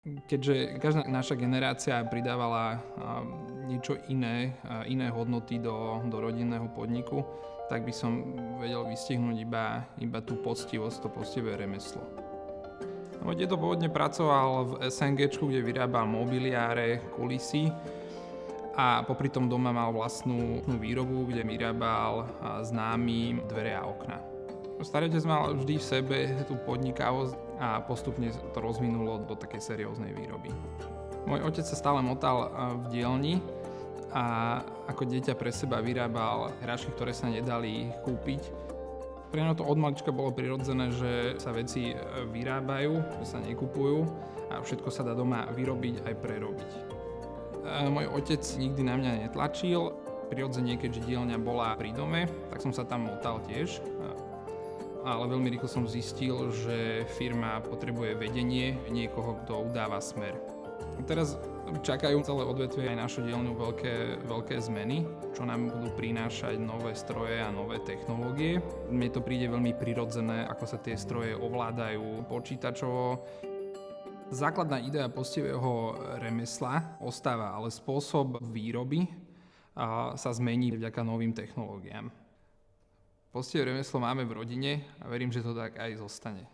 Keďže každá naša generácia pridávala niečo iné, iné hodnoty do rodinného podniku, tak by som vedel vystihnúť iba tú poctivosť, to poctivé remeslo. Môj dedo pôvodne pracoval v SNGčku, kde vyrábal mobiliáre, kulisy a popri tom doma mal vlastnú výrobu, kde vyrábal známy dvere a okna. Starý otec mal vždy v sebe tú podnikavosť a postupne to rozvinulo do takej serióznej výroby. Môj otec sa stále motal v dielni a ako dieťa pre seba vyrábal hračky, ktoré sa nedali kúpiť. Pre mňa to od malička bolo prirodzené, že sa veci vyrábajú, že sa nekupujú a všetko sa dá doma vyrobiť aj prerobiť. Môj otec nikdy na mňa netlačil. Prirodzene, keďže dielňa bola pri dome, tak som sa tam motal tiež. Ale veľmi rýchlo som zistil, že firma potrebuje vedenie, niekoho, kto udáva smer. Teraz čakajú celé odvetvie aj našu dielňu veľké zmeny, čo nám budú prinášať nové stroje a nové technológie. Mne to príde veľmi prirodzené, ako sa tie stroje ovládajú počítačovo. Základná idea poctivého remesla ostáva, ale spôsob výroby sa zmení vďaka novým technológiám. Poctivé remeslo máme v rodine a verím, že to tak aj zostane.